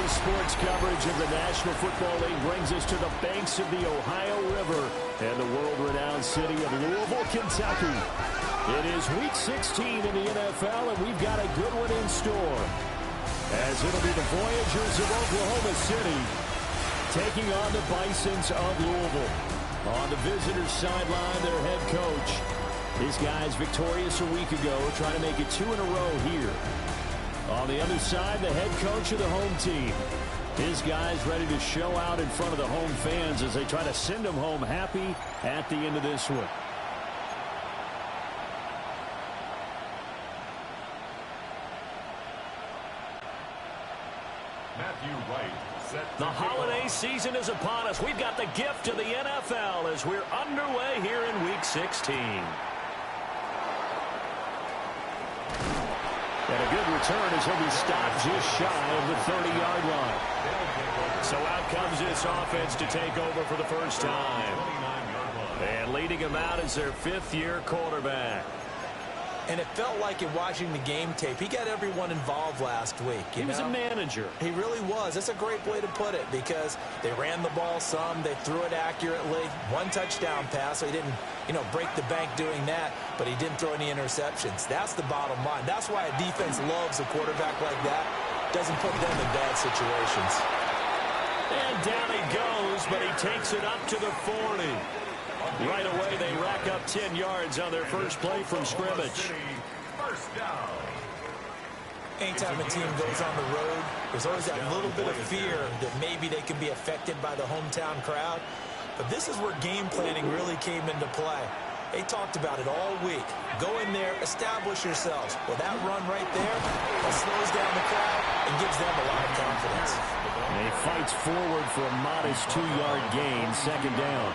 Sports coverage of the National Football League brings us to the banks of the Ohio River and the world-renowned city of Louisville, Kentucky. It is Week 16 in the NFL, and we've got a good one in store, as it'll be the Voyagers of Oklahoma City taking on the Bisons of Louisville. On the visitors' sideline, their head coach. His guys victorious a week ago, trying to make it 2 in a row here. On the other side, the head coach of the home team. His guys ready to show out in front of the home fans as they try to send them home happy at the end of this one. The holiday season is upon us. We've got the gift of the NFL as we're underway here in Week 16. And a good return as he'll be stopped just shy of the 30-yard line. So out comes this offense to take over for the first time. And leading him out is their fifth-year quarterback. And it felt like in watching the game tape, he got everyone involved last week. He was a manager. He really was. That's a great way to put it because they ran the ball some. They threw it accurately. One touchdown pass, so he didn't, break the bank doing that, but he didn't throw any interceptions. That's the bottom line. That's why a defense loves a quarterback like that. Doesn't put them in bad situations. And down he goes, but he takes it up to the 40. Right away, they rack up 10 yards on their first play from scrimmage. First down. Anytime a team goes on the road, there's always that little bit of fear that maybe they can be affected by the hometown crowd. But this is where game planning really came into play. They talked about it all week. Go in there, establish yourselves. Well, that run right there, that slows down the crowd and gives them a lot of confidence. And he fights forward for a modest 2-yard gain, second down.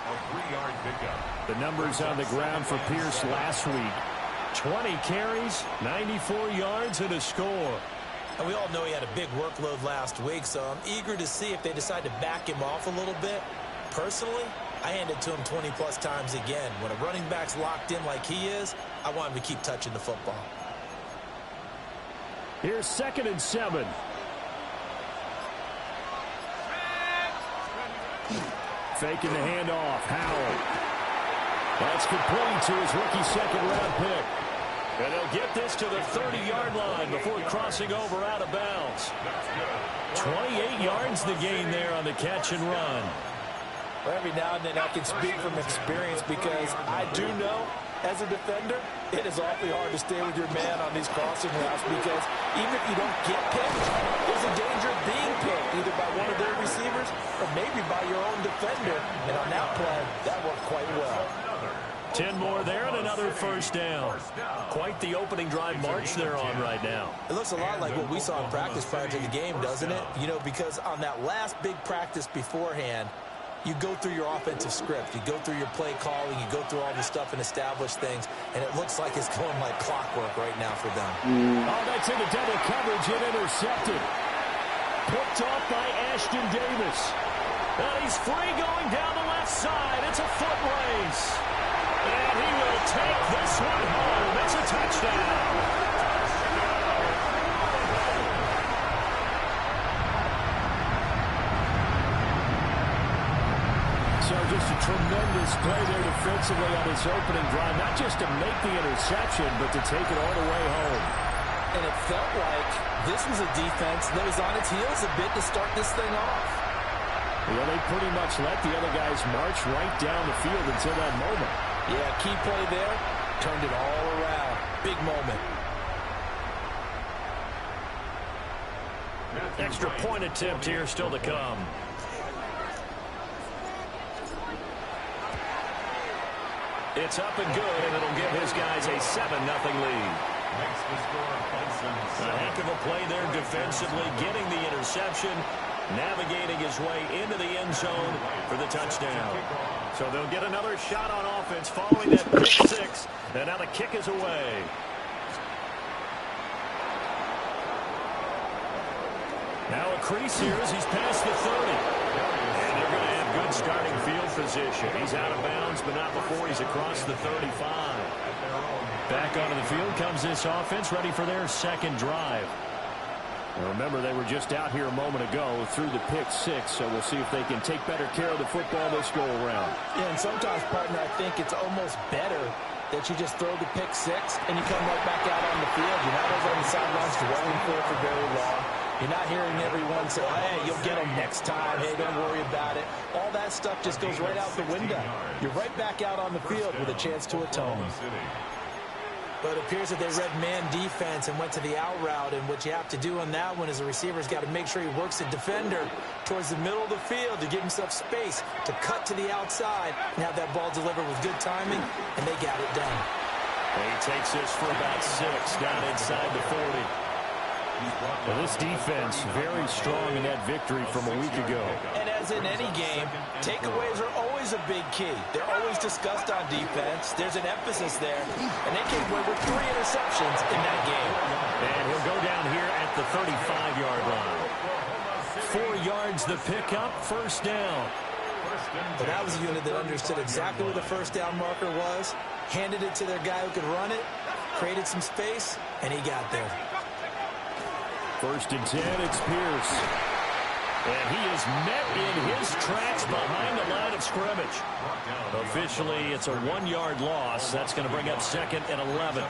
A 3-yard pickup. The numbers on the ground for Pierce last week. 20 carries, 94 yards, and a score. And we all know he had a big workload last week, so I'm eager to see if they decide to back him off a little bit. Personally, I hand it to him 20-plus times again. When a running back's locked in like he is, I want him to keep touching the football. Here's 2nd and 7. Faking the handoff. Howell. That's complete to his rookie second-round pick. And he'll get this to the 30-yard line before crossing over out of bounds. 28 yards the gain there on the catch and run. Well, every now and then I can speak from experience because I do know, as a defender, it is awfully hard to stay with your man on these crossing routes because even if you don't get picked, there's a danger of being picked either by one of their receivers or maybe by your own defender. And on that play, that worked quite well. 10 more there and another first down. Quite the opening drive march they're on right now. It looks a lot like what we saw in practice prior to the game, doesn't it? Because on that last big practice beforehand, you go through your offensive script. You go through your play calling. You go through all the stuff and establish things. And it looks like it's going like clockwork right now for them. Oh, that's into double coverage and intercepted. Picked off by Ashton Davis. And he's free going down the left side. It's a foot race. And he will take this one home. That's a touchdown. So just a tremendous play there defensively on this opening drive. Not just to make the interception, but to take it all the way home. And it felt like this was a defense that was on its heels a bit to start this thing off. Well, they pretty much let the other guys march right down the field until that moment. Yeah, key play there. Turned it all around. Big moment. Extra point attempt here still to come. It's up and good, and it'll give his guys a 7-0 lead. A heck of a play there defensively, getting the interception, navigating his way into the end zone for the touchdown. So they'll get another shot on offense following that pick 6, and now the kick is away. Now a crease here as he's past the 30. And they're going to have good starting field position. He's out of bounds, but not before he's across the 35. Back onto the field comes this offense, ready for their second drive. And remember, they were just out here a moment ago through the pick six, so we'll see if they can take better care of the football this go-around. Yeah, and sometimes, partner, I think it's almost better that you just throw the pick six and you come right back out on the field. You're not over on the sidelines dwelling for very long. You're not hearing everyone say, hey, you'll get them next time. Hey, don't worry about it. All that stuff just goes right out the window. You're right back out on the field with a chance to atone. But it appears that they read man defense and went to the out route, and what you have to do on that one is the receiver's got to make sure he works the defender towards the middle of the field to give himself space to cut to the outside and have that ball delivered with good timing, and they got it done. And he takes this for about 6 down inside the 40. Well, this defense very strong in that victory from a week ago. And as in any game, takeaways are always a big key. They're always discussed on defense. There's an emphasis there, and they came away with 3 interceptions in that game. And he'll go down here at the 35-yard line. 4 yards the pickup, first down. But that was a unit that understood exactly where the first down marker was, handed it to their guy who could run it, created some space, and he got there. 1st and 10, it's Pierce. And he is met in his tracks behind the line of scrimmage. Officially, it's a 1-yard loss. That's going to bring up 2nd and 11.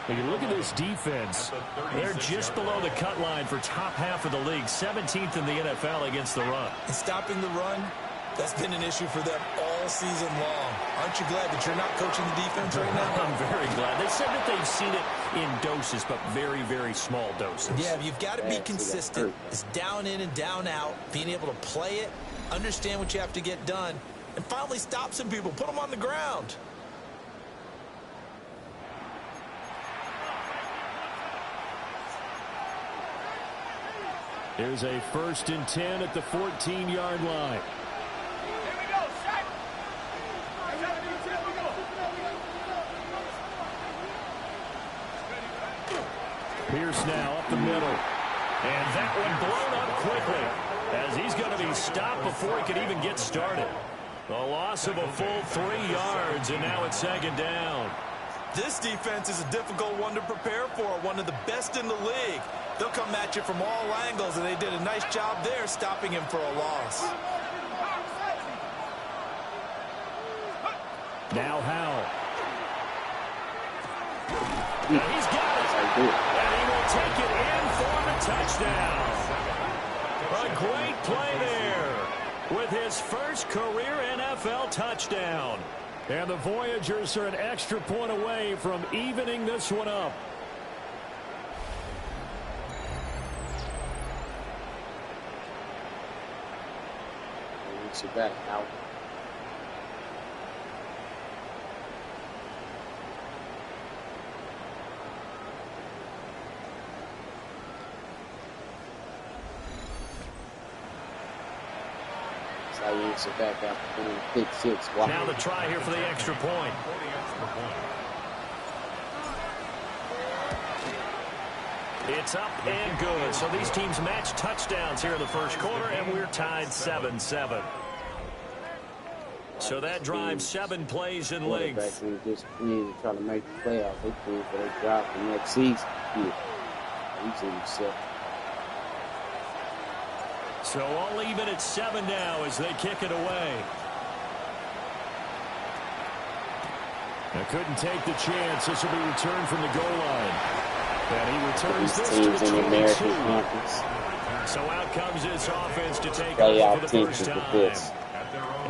When you look at this defense, they're just below the cut line for top half of the league, 17th in the NFL against the run. And stopping the run, that's been an issue for them all season long. Aren't you glad that you're not coaching the defense right now? I'm very glad. They said that they've seen it in doses, but very, very small doses. Yeah, you've got to be consistent. It's down in and down out, being able to play it, understand what you have to get done, and finally stop some people, put them on the ground. Here's a 1st and 10 at the 14-yard line. Pierce now up the middle. And that one blown up quickly as he's going to be stopped before he could even get started. A loss of a full 3 yards, and now it's 2nd down. This defense is a difficult one to prepare for, one of the best in the league. They'll come at you from all angles, and they did a nice job there stopping him for a loss. Now Howell. And he's got it. And he will take it in for the touchdown. A great play there with his first career NFL touchdown. And the Voyagers are an extra point away from evening this one up. Reach it back out. It's back after the pick six. Wow. Now the try here for the extra point. It's up and good. So these teams match touchdowns here in the first quarter, and we're tied 7-7. So that drives 7 plays in length. Just to try to make the playoffs. They prove for their drive for next season. Yeah. So all even at 7 now as they kick it away. Now couldn't take the chance. This will be returned from the goal line. And he returns this to the 22. So out comes this offense to take over for the first time.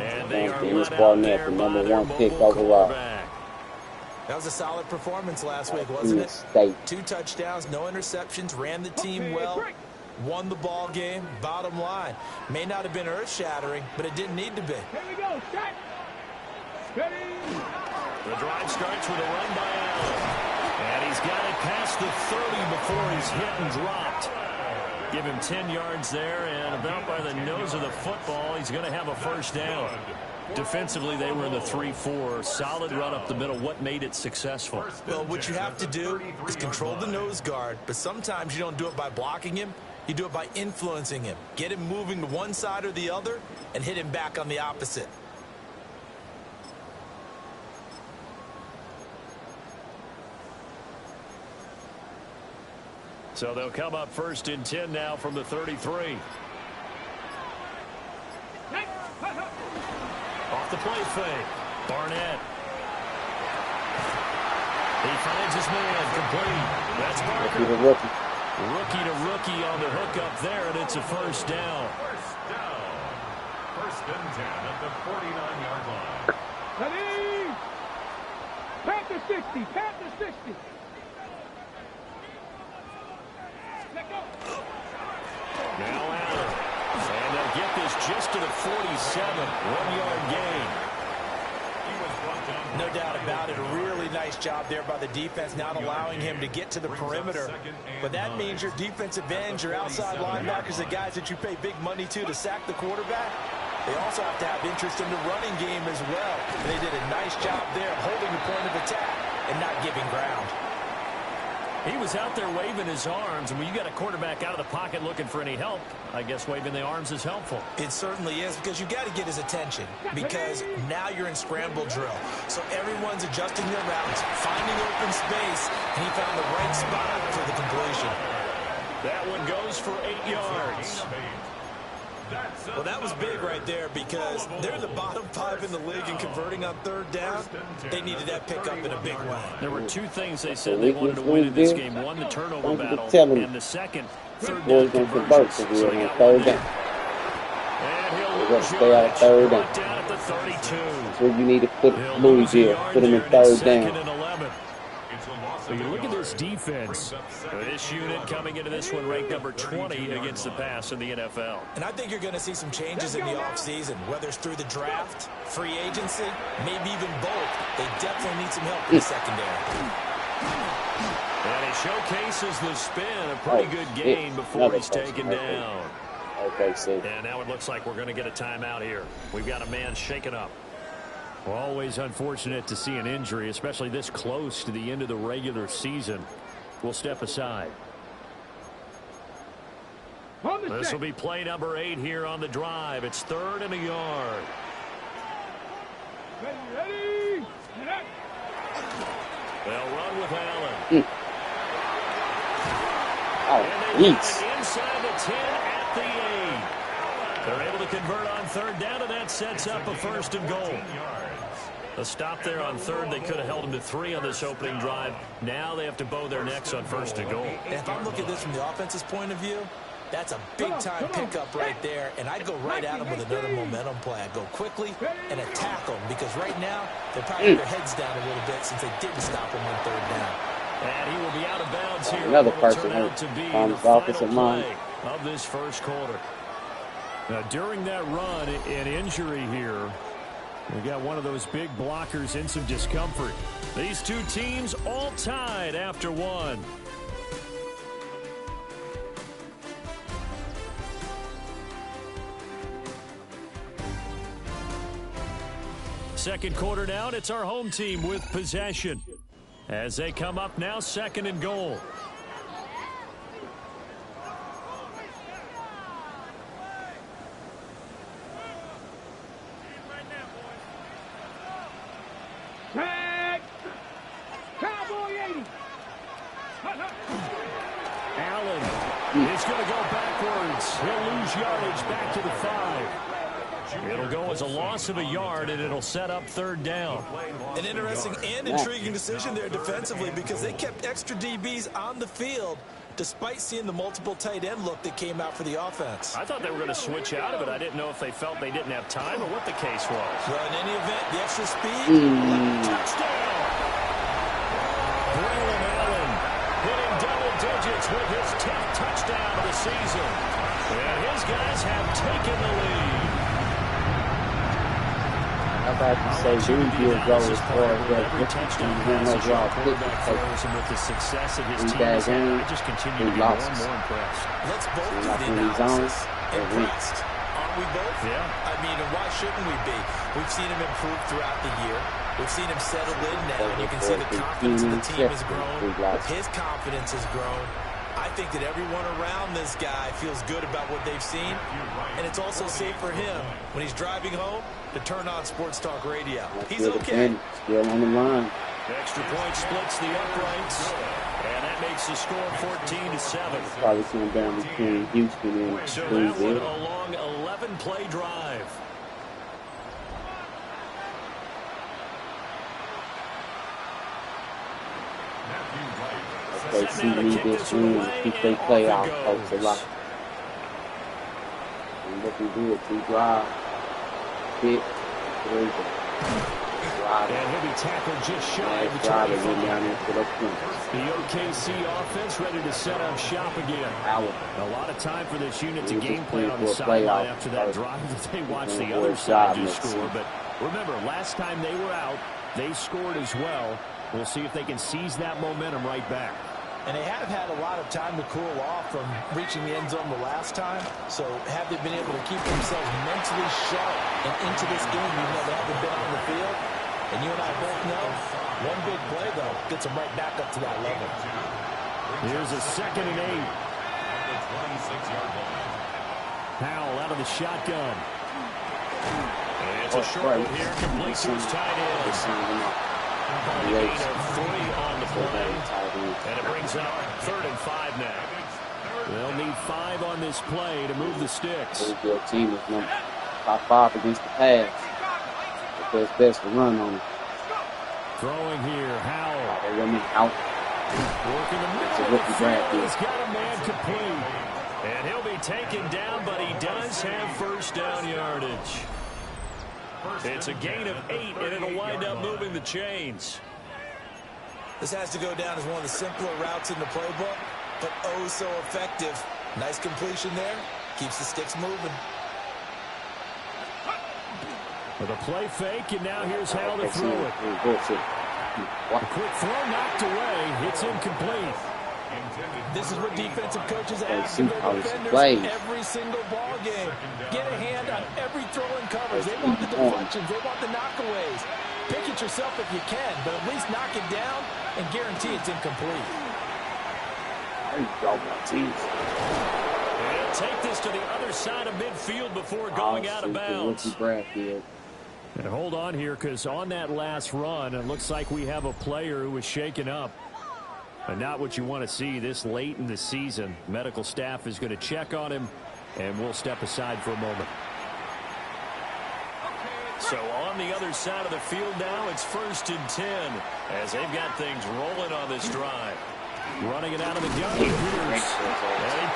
And they are let out there by their mobile quarterback. That was a solid performance last week, wasn't it? 2 touchdowns, no interceptions, ran the team well. Won the ball game, bottom line. May not have been earth-shattering, but it didn't need to be. Here we go, set. Ready. The drive starts with a run by Allen. And he's got it past the 30 before he's hit and dropped. Give him 10 yards there, and about by the nose of the football, he's going to have a first down. Defensively, they were in the 3-4. Solid run up the middle. What made it successful? Well, what you have to do is control the nose guard, but sometimes you don't do it by blocking him. You do it by influencing him. Get him moving to one side or the other and hit him back on the opposite. So they'll come up 1st and 10 now from the 33. Off the play fake. Barnett. He finds his man complete. That's Barker. Rookie to rookie on the hook up there, and it's a 1st down. 1st and 10 at the 49-yard line. Ready? Pat to 60. Pat to 60. Let go. Now Allen. And they'll get this just to the 47. 1-yard gain. No doubt about it. A really nice job there by the defense, not allowing him to get to the perimeter. But that means your defensive ends, your outside linebackers, the guys that you pay big money to sack the quarterback, they also have to have interest in the running game as well. And they did a nice job there holding the point of attack and not giving ground. He was out there waving his arms, and when you got a quarterback out of the pocket looking for any help, I guess waving the arms is helpful. It certainly is, because you got to get his attention, because now you're in scramble drill. So everyone's adjusting their routes, finding open space, and he found the right spot for the completion. That one goes for 8 yards. Well, that was big right there, because they're the bottom 5 in the league in converting on 3rd down. They needed that pickup in a big way. There were 2 things they said they wanted to win in this game. One, the turnover battle, and the second, 3rd down conversions. So they got 1 down. And he'll stay out of 3rd down at the 32. So you need to put Louisville, put him in 3rd down. So you look at this defense. This unit coming into this one ranked number 20 against the pass in the NFL. And I think you're going to see some changes in the offseason, whether it's through the draft, free agency, maybe even both. They definitely need some help in the secondary. And he showcases the spin, a pretty good gain before he's taken down. OKC. And now it looks like we're going to get a timeout here. We've got a man shaken up. Well, always unfortunate to see an injury, especially this close to the end of the regular season. We'll step aside. This will be play number 8 here on the drive. It's 3rd and a yard. Ready? They'll run with Allen. Oh, and they jeez. get it inside the 10 at the 8. They're able to convert on 3rd down, and that sets up a 1st and goal. A stop there on 3rd. They could have held him to 3 on this opening drive. Now they have to bow their necks on 1st and goal. And if I'm looking at this from the offense's point of view, that's a big-time pickup right there. And I'd go right at him with another momentum play. I'd go quickly and attack them, because right now they're probably have their heads down a little bit since they didn't stop him on 3rd down. And he will be out of bounds here. Another person on the offensive line of this 1st quarter. Now, during that run, an injury here. We got one of those big blockers in some discomfort. These 2 teams all tied after 1. Second quarter now, and it's our home team with possession. As they come up now, 2nd and goal. Allen is going to go backwards. He'll lose yardage back to the 5. It'll go as a loss of a yard, and it'll set up 3rd down. An interesting and intriguing decision there defensively, because they kept extra DBs on the field despite seeing the multiple tight end look that came out for the offense. I thought they were going to switch out of it. I didn't know if they felt they didn't have time or what the case was. Well, in any event, the extra speed, touchdown! Braylon Allen hitting double digits with his 10th touchdown of the season. And his guys have taken the lead. I've had to say Louisville goes as far as that. Every touchdown pass y'all quarterback throws, and with the success of his team, I just continue to be more and more impressed. Let's both do the analysis. Impressed. Aren't we both? Yeah. I mean, and why shouldn't we be? We've seen him improve throughout the year. We've seen him settle in now, and you can see the confidence of the team has grown. His confidence has grown. I think that everyone around this guy feels good about what they've seen, and it's also safe for him when he's driving home to turn on Sports Talk Radio. He's okay. Still on the line. Extra point splits the uprights, And that makes the score 14-7. Probably coming down between Houston and So that Louisville. one a long 11-play drive. OKC need this win to keep their playoff hopes alive. And looking good. 2 drives. Hit. 3 And he'll be tackled just shy of the 25. The OKC offense ready to set up shop again. A lot of time for this unit to game plan on the sideline after that drive that they watched the other side just score. But remember, last time they were out, they scored as well. We'll see if they can seize that momentum right back. And they have had a lot of time to cool off from reaching the end zone the last time. So have they been able to keep themselves mentally sharp and into this game, even though they haven't been on the field? And you and I both know, one big play, though, gets them right back up to that level. Here's a 2nd and 8. Powell out of the shotgun. And it's a short one here, complete to his tight end. A gain of 3 on the play, and it brings up 3rd and 5 now. They'll need 5 on this play to move the sticks. Louisville team is number top 5 against the pass. But it's best to run on it. Throwing here, Howell. They're running out. Working the middle of the field. He's got a man complete. And he'll be taken down, but he does have first down yardage. It's a gain of 8, and it'll wind up moving the chains. This has to go down as one of the simpler routes in the playbook, but oh so effective. Nice completion there. Keeps the sticks moving. With a play fake, and now here's Howell to throw it. A quick throw knocked away. It's incomplete. This is what defensive coaches ask of their defenders every single ball game. Get a hand on every throw and coverage. They want the deflections. They want the knockaways. Pick it yourself if you can, but at least knock it down and guarantee it's incomplete. There you go, Martinez. And he'll take this to the other side of midfield before going out of bounds. And hold on here, because on that last run, it looks like we have a player who was shaken up. And not what you want to see this late in the season. Medical staff is going to check on him, and we'll step aside for a moment. So on the other side of the field now, it's 1st and 10 as they've got things rolling on this drive. Running it out of the gun. And he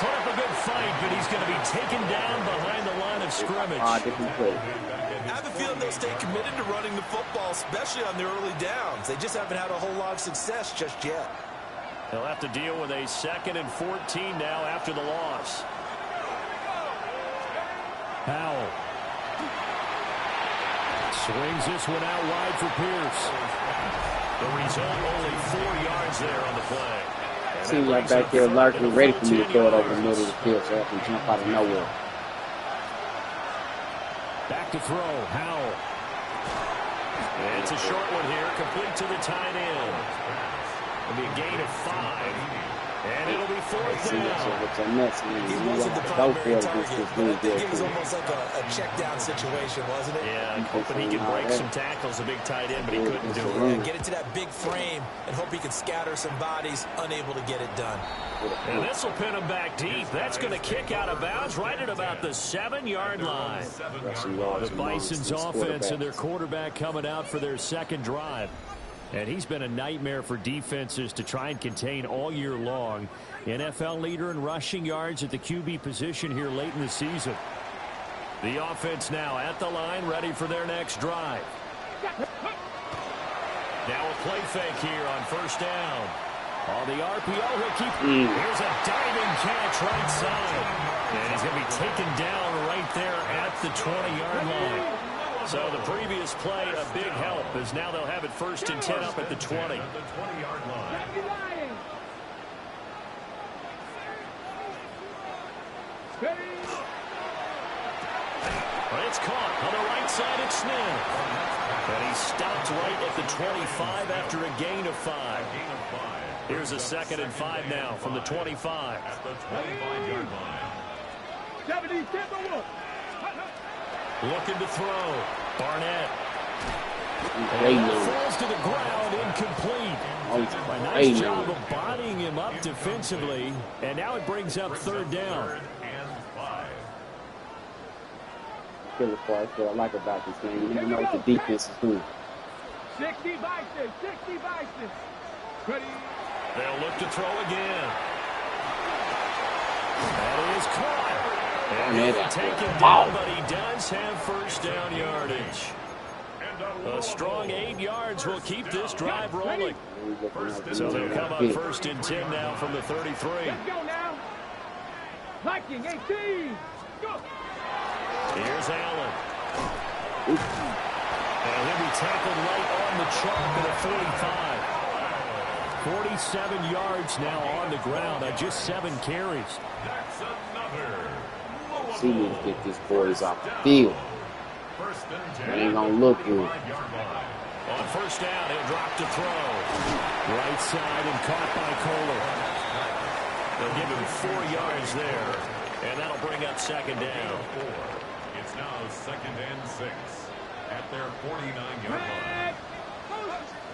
put up a good fight, but he's going to be taken down behind the line of scrimmage. I have a feeling they'll stay committed to running the football, especially on the early downs. They just haven't had a whole lot of success just yet. He'll have to deal with a 2nd and 14 now after the loss. Powell swings this one out wide for Pierce. The result, only 4 yards there on the play. Seems like back there Larkin ready for me to throw it over the middle of the field so I can jump out of nowhere. Back to throw, Howell. And it's a short one here, complete to the tight end. It'll be a gain of 5. And it'll be 4th down. He wasn't the primary target, but I think it was almost like a check-down situation, wasn't it? Yeah, hoping he could break some tackles, a big tight end, but he couldn't do it. Get it to that big frame and hope he can scatter some bodies, unable to get it done. And this will pin him back deep. That's going to kick out of bounds right at about the 7-yard line. The Bison's offense and their quarterback coming out for their 2nd drive. And he's been a nightmare for defenses to try and contain all year long. NFL leader in rushing yards at the QB position here late in the season. The offense now at the line, ready for their next drive. Now a play fake here on 1st down. On the RPO, he'll keep. Here's a diving catch right side. And he's going to be taken down right there at the 20-yard line. So the previous play, a big help, as now they'll have it 1st and 10 up at the 20. But it's caught on the right side of Smith. And he stopped right at the 25 after a gain of 5. Here's a 2nd and 5 now from the 25. At the 25-yard line. 70, Looking to throw. Barnett. And falls to the ground, incomplete. A nice job of bodying him up defensively, and now it brings up third down. Killer part that I like about this game. You never know what the defense is doing. 60 Bison, 60 Bison. Ready? They'll look to throw again. That is caught. And he'll take him down, but he does have first down yardage. A strong 8 yards will keep this drive rolling. So they'll come up first and 10 now from the 33. Let's go now. Viking 18. Go. Here's Allen. And he'll be tackled right on the chalk at a 45. 47 yards now on the ground on just 7 carries. See me get these boys off the field. It ain't gonna look good. On first down, he'll drop to throw. Right side and caught by Kohler. They'll give him 4 yards there, and that'll bring up second down. It's now second and 6 at their 49-yard line.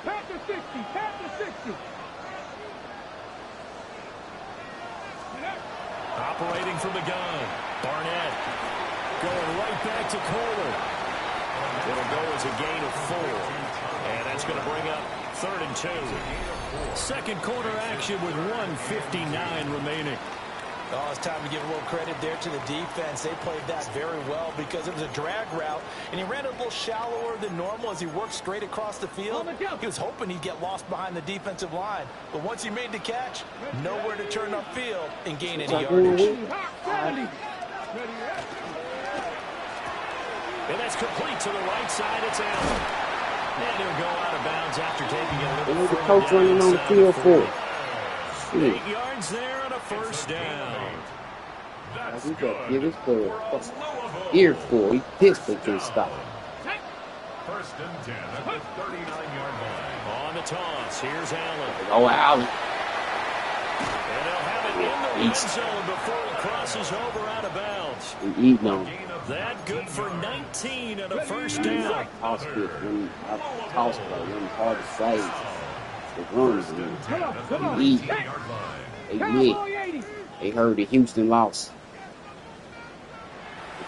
Pat to 60, pat to 60. Operating from the gun, Barnett going right back to Kohler. It'll go as a gain of 4, and that's going to bring up third and 2. Second quarter action with 1:59 remaining. Oh, it's time to give a little credit there to the defense. They played that very well because it was a drag route, and he ran a little shallower than normal as he worked straight across the field. He was hoping he'd get lost behind the defensive line, but once he made the catch, nowhere to turn upfield and gain any yardage. And that's complete to the right side. It's Allen. And he'll go out of bounds after taking it a little The coach running on the field for it. 8 yards there and a first down. We got to give his ear full. He Pittsburgh can stop him. First and 10 at the 39-yard line. On the toss, here's Allen. Oh, Allen. And they'll have it in the end zone before he crosses over out of bounds. He eating on him. That good for 19 and a first down. Toss it. Toss play. When hard to save. The runs. He eat. They mid. They heard the Houston loss.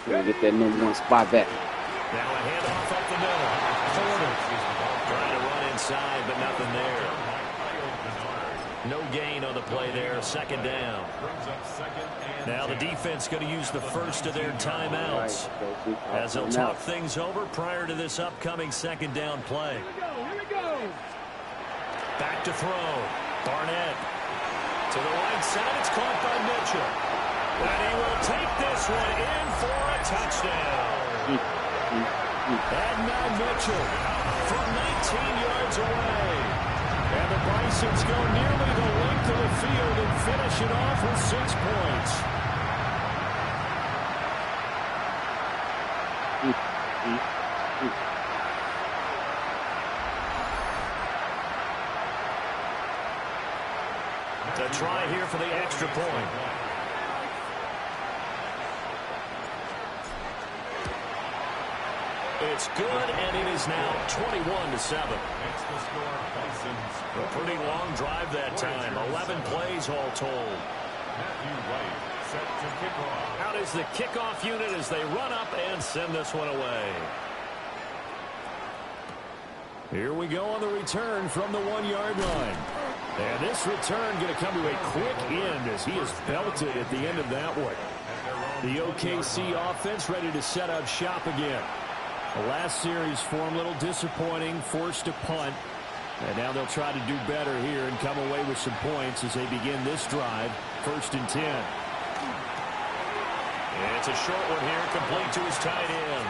They're trying to get that #1 spot back. Now a handoff up the middle. Trying to run inside, but nothing there. No gain on the play there. Second down. Now the defense going to use the first of their timeouts as they'll talk things over prior to this upcoming second down play. Here we go. Back to throw. Barnett. To the right side. It's caught by Mitchell. And he will take this one in for a touchdown. And now Mitchell from 19 yards away. And the Bisons go nearly the length of the field and finish it off with 6 points. To try here for the extra point. It's good, and it is now 21-7. It's the score, Bisons. A pretty long drive that time. 11 plays all told. Matthew Wright set to kick off. Out is the kickoff unit as they run up and send this one away. Here we go on the return from the 1-yard line. And this return going to come to a quick end as he is belted at the end of that one. The OKC offense ready to set up shop again. The last series for him a little disappointing, forced to punt. And now they'll try to do better here and come away with some points as they begin this drive. First and 10. It's a short one here, complete to his tight end.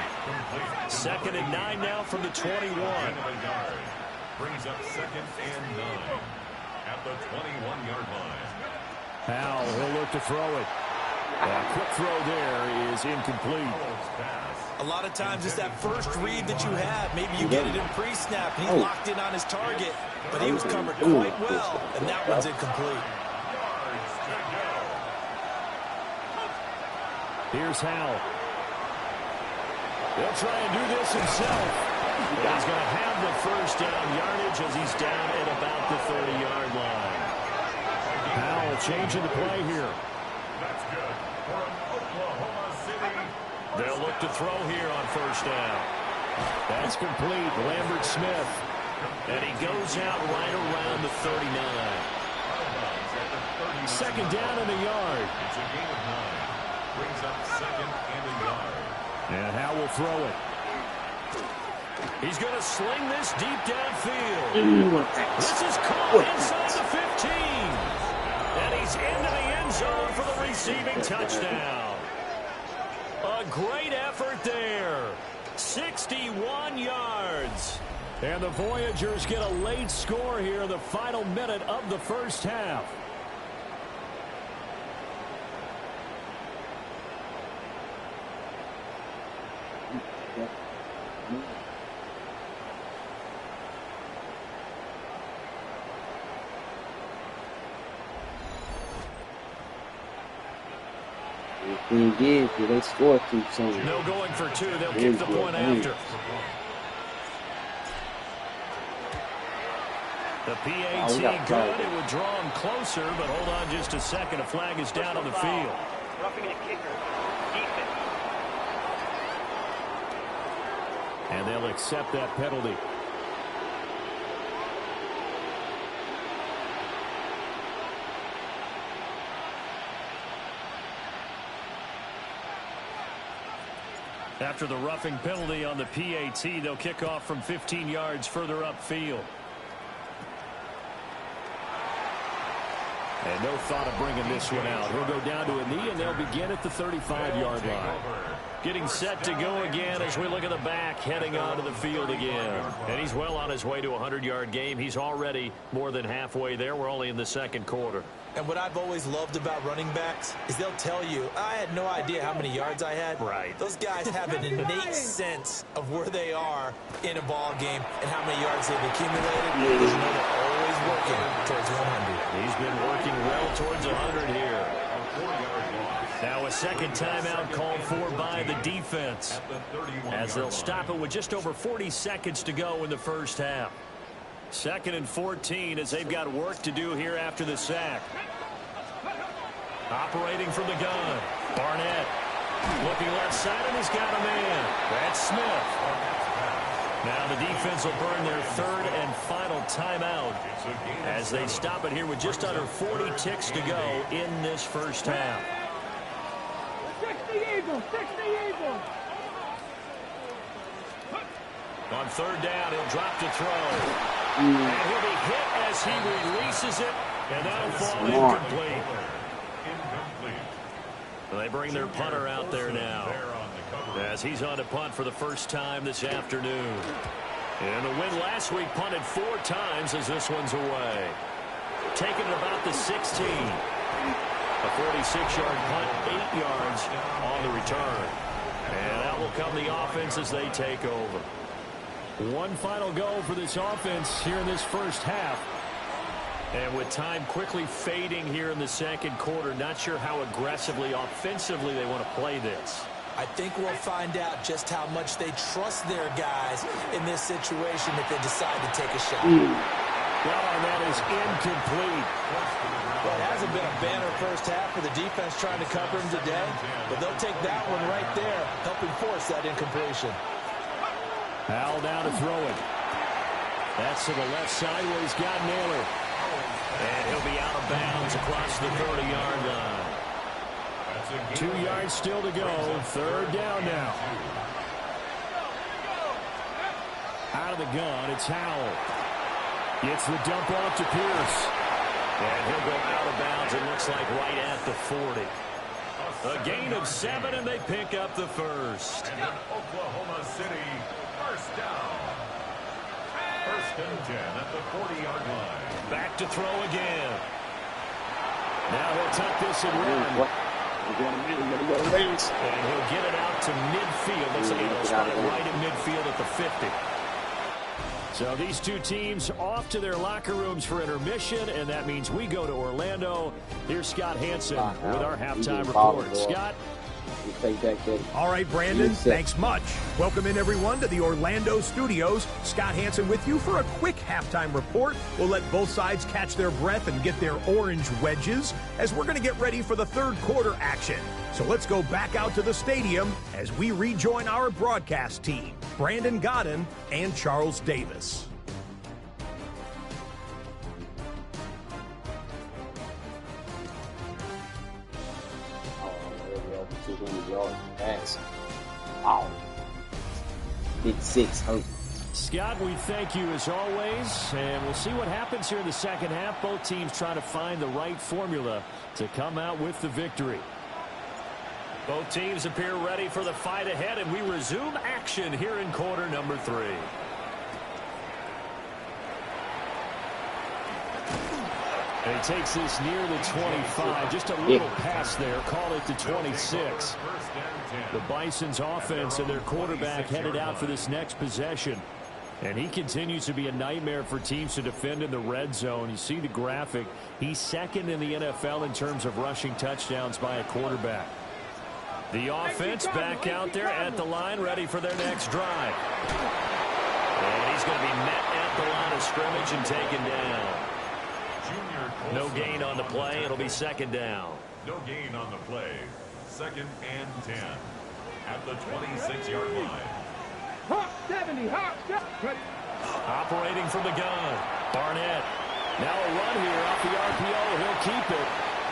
Second and 9 now from the 21. Brings up second and 9 at the 21-yard line. Howell, he'll look to throw it. A quick throw there is incomplete. A lot of times it's that first read that you have. Maybe you get it in pre-snap, and he locked in on his target, but he was covered quite well, and that one's incomplete. Here's Howell. He'll try and do this himself. And he's going to have the first down yardage as he's down at about the 30-yard line. Powell changing the play here. That's good for an Oklahoma City. They'll look to throw here on first down. That's complete. Lambert Smith. And he goes out right around the 39. Second down in the yard. It's a gain of 9. Brings up second and a yard. And Howe will throw it. He's going to sling this deep downfield. This is caught inside the 15. And he's into the end zone for the receiving touchdown. A great effort there. 61 yards. And the Voyagers get a late score here in the final minute of the first half. Thing is, they score 2 times. No going for 2. They'll kick the point after. The PAT good. It would draw him closer, but hold on just a second. A flag is down on the field. Roughing the kicker. And they'll accept that penalty. After the roughing penalty on the PAT, they'll kick off from 15 yards further upfield. And no thought of bringing this one out. He'll go down to a knee, and they'll begin at the 35-yard line. Getting set to go again as we look at the back, heading onto the field again. And he's well on his way to a 100-yard game. He's already more than halfway there. We're only in the second quarter. And what I've always loved about running backs is they'll tell you, I had no idea how many yards I had. Right. Those guys have an innate sense of where they are in a ball game and how many yards they've accumulated. Because you know they're always working towards 100. He's been working well towards 100 here. Now a second timeout called for by the defense, as they'll stop it with just over 40 seconds to go in the first half. 2nd and 14 as they've got work to do here after the sack. Operating from the gun, Barnett. Looking left side, and he's got a man. That's Smith. Now the defense will burn their 3rd and final timeout as they stop it here with just under 40 ticks to go in this first half. 60 Eagles, 60 Eagles. On 3rd down, he'll drop to throw. And he'll be hit as he releases it, and that'll fall incomplete. They bring their punter out there now as he's on to punt for the first time this afternoon. And the win last week punted 4 times as this one's away. Taking it about the 16. A 46-yard punt, 8 yards on the return. And out will come the offense as they take over. One final go for this offense here in this first half. And with time quickly fading here in the second quarter, not sure how aggressively, offensively they want to play this. I think we'll find out just how much they trust their guys in this situation if they decide to take a shot. Well, and that is incomplete. Well, it hasn't been a banner first half for the defense trying to cover him today, but they'll take that one right there, helping force that incompletion. Powell down to throw it. That's to the left side where he's got Naylor. And he'll be out of bounds across the 30-yard line. 2 yards still to go. 3rd down now. Out of the gun, it's Howell. Gets the dump off to Pierce. And he'll go out of bounds, it looks like right at the 40. A gain of 7, and they pick up the first. And Oklahoma City, first down. 1st and 10 at the 40-yard line. Back to throw again. Now he'll tuck this and run. And he'll get it out to midfield. Looks like he'll spot it right in midfield at the 50. So these two teams off to their locker rooms for intermission, and that means we go to Orlando. Here's Scott Hansen with our halftime report. Scott, You take back that. All right, Brandon, thanks much. Welcome in, everyone, to the Orlando studios. Scott Hansen with you for a quick halftime report. We'll let both sides catch their breath and get their orange wedges as we're going to get ready for the third quarter action. So let's go back out to the stadium as we rejoin our broadcast team, Brandon Godden and Charles Davis. Wow. Big six hurt. Scott, we thank you as always, and we'll see what happens here in the second half. Both teams trying to find the right formula to come out with the victory. Both teams appear ready for the fight ahead, and we resume action here in quarter number 3. And he takes this near the 25. Just a little pass there. Call it the 26. The Bison's offense and their quarterback headed out for this next possession. And he continues to be a nightmare for teams to defend in the red zone. You see the graphic. He's second in the NFL in terms of rushing touchdowns by a quarterback. The offense back out there at the line, ready for their next drive. And he's going to be met at the line of scrimmage and taken down. No gain on the play. It'll be second down. No gain on the play. Second and 10 at the 26-yard line. Hawk 70, Hawk 70. Operating from the gun. Barnett. Now a run here off the RPO. He'll keep it.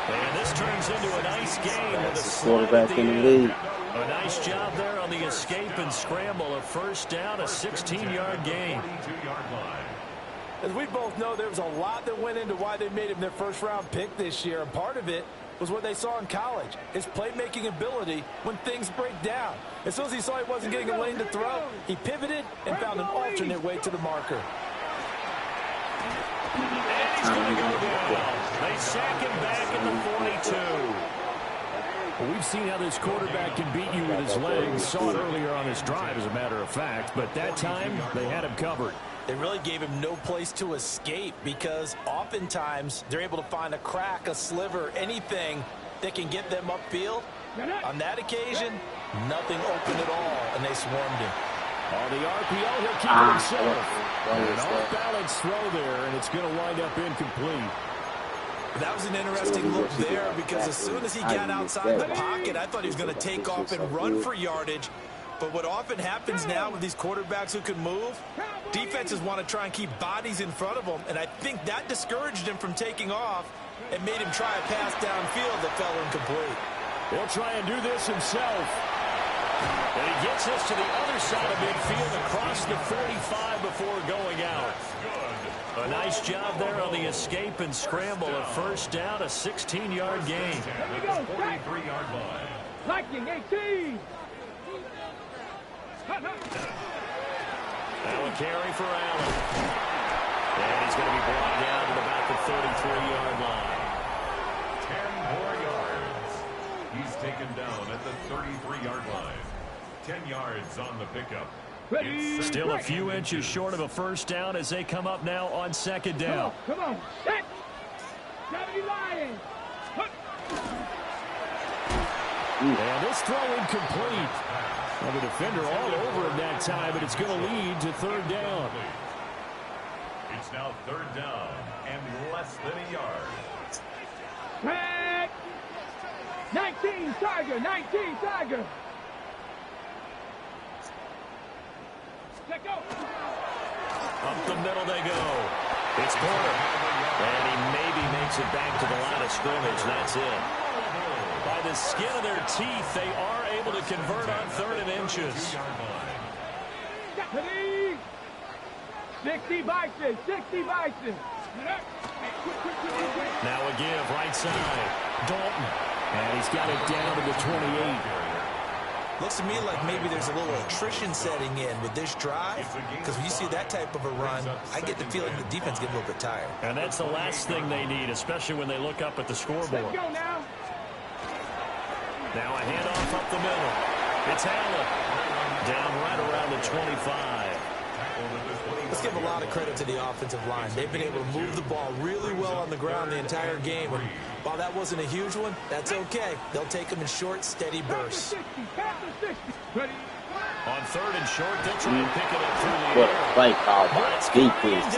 And this turns into a nice game with a quarterback in the league. A nice job there on the escape and scramble. A first down, a 16-yard gain. 42-yard line. As we both know, there was a lot that went into why they made him their first-round pick this year. And part of it was what they saw in college, his playmaking ability when things break down. As soon as he saw he wasn't getting a lane to throw, he pivoted and found an alternate way to the marker. And he's going to go down. They sack him back at the 42. Well, we've seen how this quarterback can beat you with his legs. Saw it earlier on this drive, as a matter of fact. But that time, they had him covered. They really gave him no place to escape because oftentimes they're able to find a crack, a sliver, anything that can get them upfield. On that occasion, nothing open at all, and they swarmed him. On the RPO, he'll keep it himself. An off-balance throw there, and it's going to wind up incomplete. That was an interesting look there because as soon as he got outside the pocket, I thought he was going to take off and run for yardage. But what often happens now with these quarterbacks who can move, defenses want to try and keep bodies in front of them, and I think that discouraged him from taking off and made him try a pass downfield that fell incomplete. He'll try and do this himself. And he gets us to the other side of midfield across the 45 before going out. A nice job there on the escape and scramble. A first down, a 16-yard gain. 43-yard line. Lightning 18. Now a carry for Allen. And he's going to be brought down to about the 33-yard line. 10 more yards. He's taken down at the 33-yard line. 10 yards on the pickup. Still a few inches short of a first down as they come up now on second down. Come on. Set. 70 Lions. And this throw incomplete. Well, the defender all over him that time, but it's going to lead to third down. It's now third down and less than a yard. Back. 19 Tiger. 19 Tiger. Let go. Up the middle they go. It's Porter. And he maybe makes it back to the line of scrimmage. That's it. By the skin of their teeth, they are able to convert on 3rd and inches. 60 Bison. 60 Bison. Now a give right side. Dalton. And he's got it down to the 28. Looks to me like maybe there's a little attrition setting in with this drive, because when you see that type of a run, I get the feeling the defense gets a little bit tired. And that's the last thing they need, especially when they look up at the scoreboard. Let's go now. Now a handoff up the middle. It's Allen. Down right around the 25. Let's give a lot of credit to the offensive line. They've been able to move the ball really well on the ground the entire game. And while that wasn't a huge one, that's okay. They'll take them in short, steady bursts. On 3rd and short, they'll try and pick it up through the What air. a play call by defense.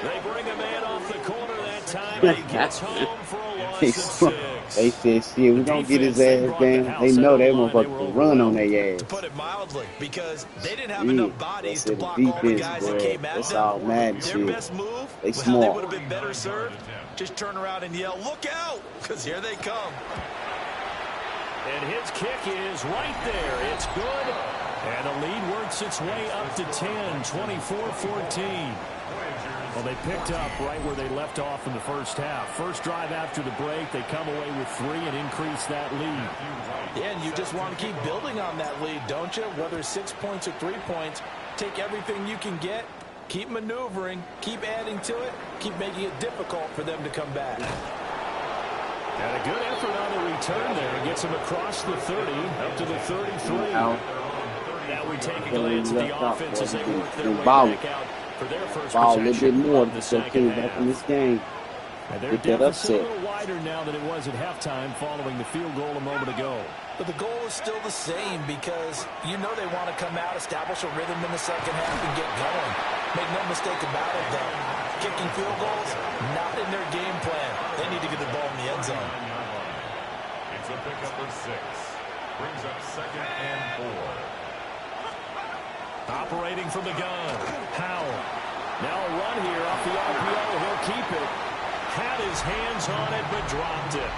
They bring a man off the corner that time, and he gets home for a loss of 6. They said, shit, we're going to get his ass down. They know they motherfuckers run on their ass. To put it mildly, because they didn't have enough bodies to block all the defense, guys that came at that's them. all mad Their shit. best move They was how they smart. would have been better served. Just turn around and yell, look out, because here they come. And his kick is right there. It's good. And the lead works its way up to 10, 24-14. Well, they picked up right where they left off in the first half. First drive after the break, they come away with 3 and increase that lead. Yeah, and you just want to keep building on that lead, don't you? Whether 6 points or 3 points, take everything you can get, keep maneuvering, keep adding to it, keep making it difficult for them to come back. And a good effort on the return there. Gets him across the 30, up to the 33. Now we take a glance at the offense as they work their way back out for their first Ball a little bit possession more of the to get second back half. in this game. And their Get that deficit a upset. little wider now than it was at halftime following the field goal a moment ago. But the goal is still the same because you know they want to come out, establish a rhythm in the second half, and get going. Make no mistake about it, though. Kicking field goals, not in their game plan. They need to get the ball in the end zone. It's a pickup of 6. Brings up 2nd and 4. Operating from the gun, Howell. Now a run here off the RPO. He'll keep it. Had his hands on it, but dropped it.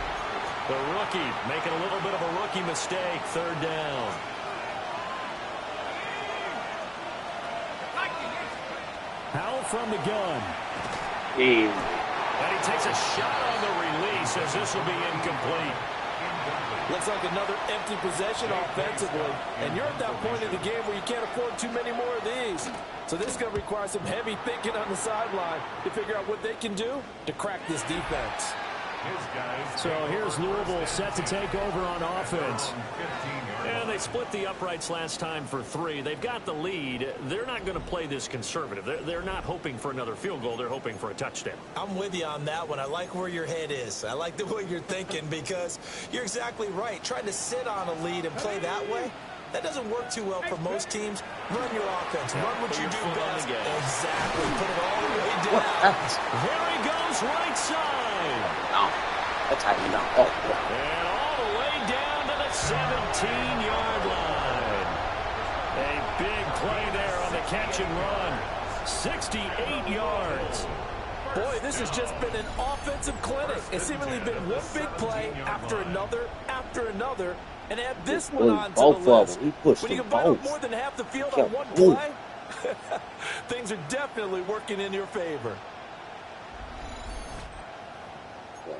The rookie making a little bit of a rookie mistake. 3rd down. Howell from the gun. Damn. And he takes a shot on the release as this will be incomplete. Looks like another empty possession offensively. And you're at that point in the game where you can't afford too many more of these. So this is going to require some heavy thinking on the sideline to figure out what they can do to crack this defense. So here's Louisville set to take over on offense. And they split the uprights last time for 3. They've got the lead. They're not going to play this conservative. They're not hoping for another field goal. They're hoping for a touchdown. I'm with you on that one. I like where your head is. I like the way you're thinking because you're exactly right. Trying to sit on a lead and play that way, that doesn't work too well for most teams. Run your offense. Run what you do best. Exactly. Put it all the way down. Here he goes right side. No. That's how you know. Oh, And all the way down to the 17-yard line. A big play there on the catch and run. 68 yards. Boy, this has just been an offensive clinic. It's seemingly been one big play after another, and add this one on to the list. When you can bite off more than half the field on one play, things are definitely working in your favor.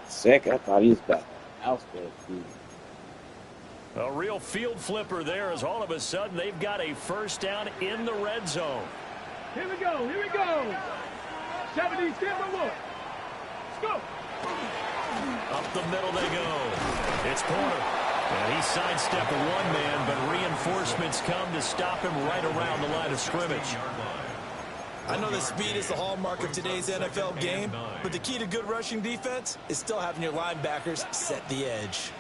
Sick. I thought he was back. A real field flipper there as all of a sudden they've got a first down in the red zone. Here we go. 70, stand by look. Let's go. Up the middle they go. It's Porter. And he sidestepped one man, but reinforcements come to stop him right around the line of scrimmage. I know that speed is the hallmark of today's NFL game, but the key to good rushing defense is still having your linebackers set the edge.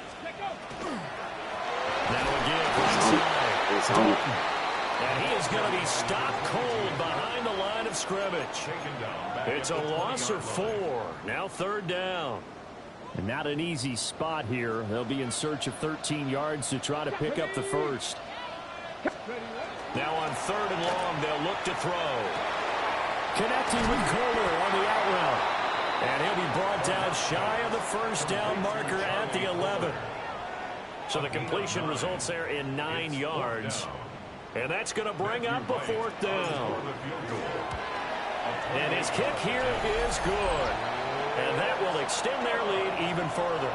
Now again, and he is going to be stopped cold behind the line of scrimmage. It's a loss of 4. Now 3rd down. And not an easy spot here. They'll be in search of 13 yards to try to pick up the first. Now on 3rd and long, they'll look to throw. Connecting with Kohler on the out route. And he'll be brought down shy of the first down marker at the 11. So the completion results there in 9 yards. And that's going to bring up a 4th down. And his kick here is good. And that will extend their lead even further.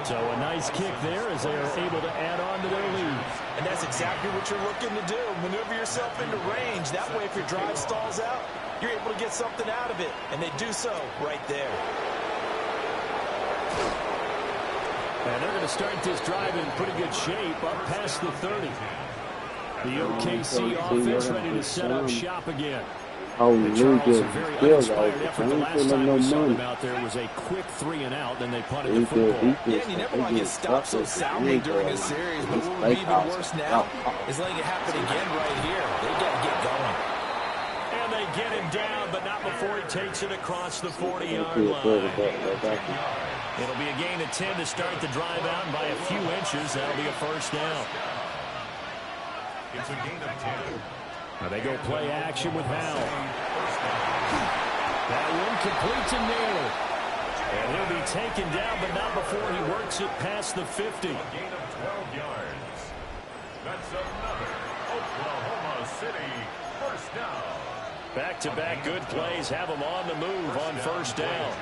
So a nice kick there as they are able to add on to their lead. And that's exactly what you're looking to do. Maneuver yourself into range. That way, if your drive stalls out, you're able to get something out of it. And they do so right there. And they're going to start this drive in pretty good shape up past the 30. The OKC offense ready to set up shop again. Oh, And really Charles, good. a very Still uninspired effort. The last time no we saw them money. out there was a quick 3-and-out, then they punted Really the good football. defense. Yeah, and you never want to get stopped so soundly during a series, but what would be even worse now is letting it happen again right here. They got to get going. And they get him down, but not before he takes it across the 40-yard line. It'll be a gain of 10 to start the drive out, and by a few inches, that'll be a first down. It's a gain of 10. Now they go play action with Howell. That one complete to Naylor. And he'll be taken down, but not before he works it past the 50. A gain of 12 yards. That's another Oklahoma City first down. Back-to-back good plays have him on the move on first down.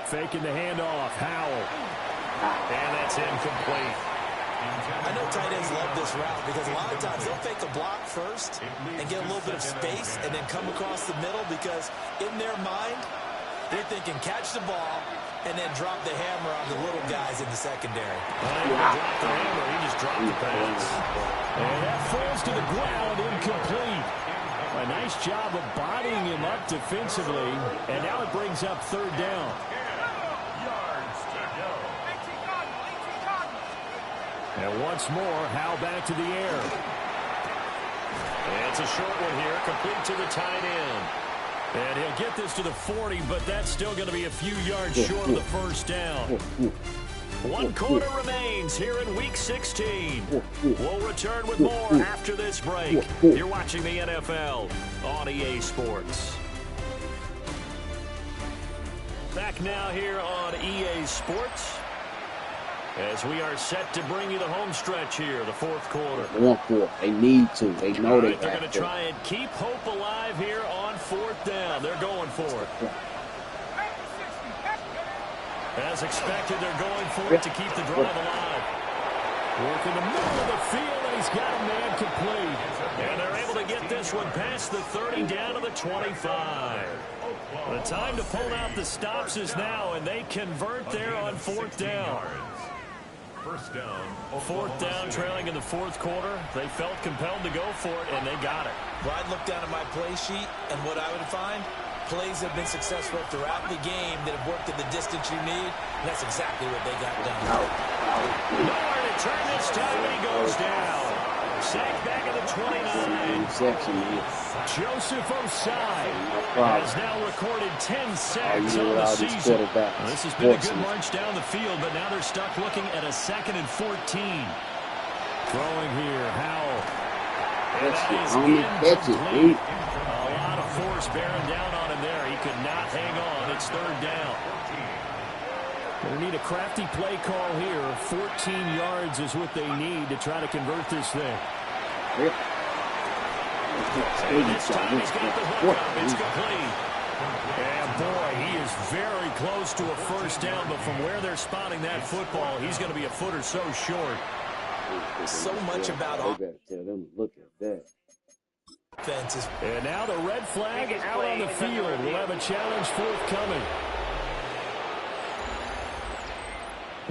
Faking the handoff, Howell. And that's incomplete. I know tight ends love this route because a lot of times they'll fake a block first and get a little bit of space and then come across the middle because in their mind, they're thinking catch the ball and then drop the hammer on the little guys in the secondary. Drop the hammer, he just dropped the pass. And that falls to the ground, incomplete. A nice job of bodying him up defensively, and now it brings up third down. And once more, Howell back to the air. And it's a short one here, complete to the tight end. And he'll get this to the 40, but that's still going to be a few yards short of the first down. 1 quarter remains here in Week 16. We'll return with more after this break. You're watching the NFL on EA Sports. Back now here on EA Sports, as we are set to bring you the home stretch here, the fourth quarter. They want for it. They need to. They know they have to. They're going to try and keep hope alive here on fourth down. They're going for it. As expected, they're going for it to keep the drive alive. Work in the middle of the field, and he's got a man complete. And they're able to get this one past the 30 down to the 25. The time to pull out the stops is now, and they convert there on fourth down. First down. Fourth down, trailing in the fourth quarter. They felt compelled to go for it, and they got it. Well, I'd look down at my play sheet, and what I would find, plays have been successful throughout the game that have worked at the distance you need, and that's exactly what they got done. Nowhere to turn this time, and he goes down. Sacked back at the 29. Joseph Osai has now recorded 10 sacks on the season. This has been a good march down the field, but now they're stuck looking at a 2nd and 14. Throwing here, Howell. And that is incomplete. A lot of force bearing down on him there. He could not hang on. It's third down. Going to need a crafty play call here. 14 yards is what they need to try to convert this thing. Yep. And this time he's got the hook up. It's complete. And boy, he is very close to a first down, but from where they're spotting that football, he's going to be a foot or so short. So much about all. Tell them, look at that. Offenses. And now the red flag out on the field. We'll have a challenge forthcoming.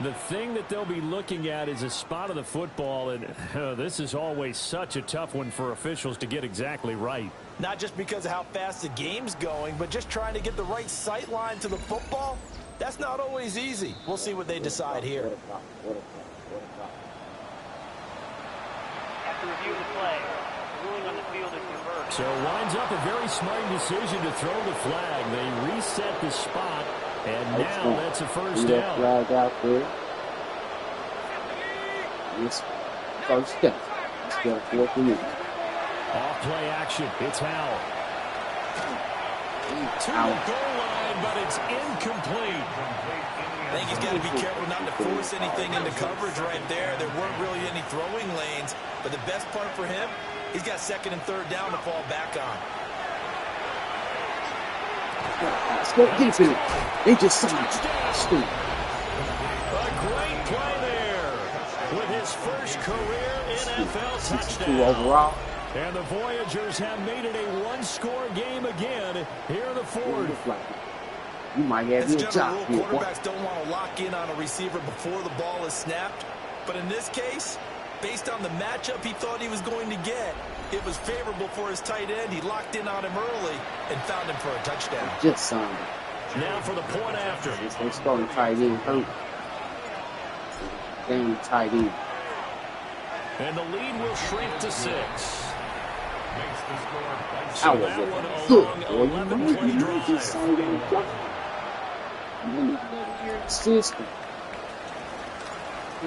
The thing that they'll be looking at is a spot of the football, and this is always such a tough one for officials to get exactly right. Not just because of how fast the game's going, but just trying to get the right sight line to the football. That's not always easy. We'll see what they decide here. After review the play, ruling on the field is reversed. So winds up a very smart decision to throw the flag. They reset the spot. And now that's a first down. Flag out there. It's first down. It's got a 4th and 8. Off play action. It's Howell. To the goal line, but it's incomplete. I think he's got to be careful not to force anything into coverage right there. There weren't really any throwing lanes. But the best part for him, he's got 2nd and 3rd down to fall back on. Let's go deep in it. They just stupid. A great play there with his first career NFL touchdown. Overall. And the Voyagers have made it a one-score game again here in the fourth. You might have As a your general job rule, here, boy. quarterbacks don't want to lock in on a receiver before the ball is snapped. But in this case, based on the matchup he thought he was going to get, it was favorable for his tight end. He locked in on him early and found him for a touchdown. Just signed him. Now for the point after. They starting tight end hurt. Damn tight end. And the lead will shrink to 6. Makes the score by So I was that one good. along Boy, 11 play you drive. just signed him. You need to go to your system.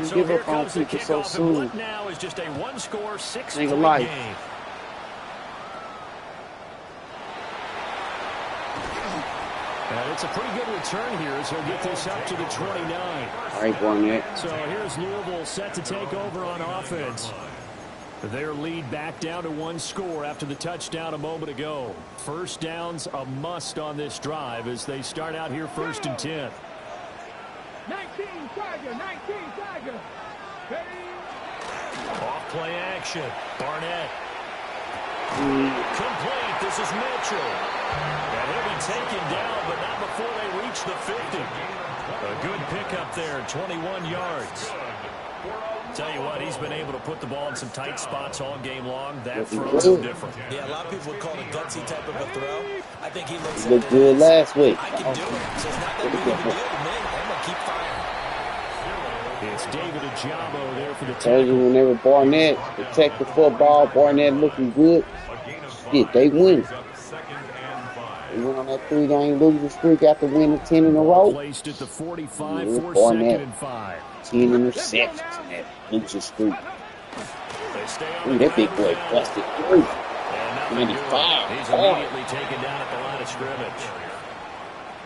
So Give here up on comes the people so kickoff, and soon. what now is just a one-score, Ain't 6-point a life. game. And it's a pretty good return here as he'll get this up to the 29. All right, Barnett. So here's Louisville set to take over on offense. Their lead back down to 1 score after the touchdown a moment ago. First down's a must on this drive as they start out here 1st and 10. 19 Tiger, 19 Tiger. Off play action. Barnett. Complete. This is Mitchell. And he'll be taken down, but not before they reach the 50. A good pickup there, 21 yards. Tell you what, he's been able to put the ball in some tight spots all game long. That throw is no different. Yeah, a lot of people would call it a gutsy type of a throw. I think he looks He at looked it good as, last week. I can do it. So it's not that big of a deal to me. I'm going to keep firing. It's David Ajabo there for the Told you tackle. whenever Barnett protect the football, Barnett looking good. Shit, they win. They went on that 3-game losing streak after winning 10 in a row. Placed at the 45 Yeah, for Barnett. 2nd and 5. 10 interceptions in that losing streak. They stay on Ooh, the that big boy ground. busted through. And nothing 95. doing. He's Oh. immediately taken down at the line of scrimmage.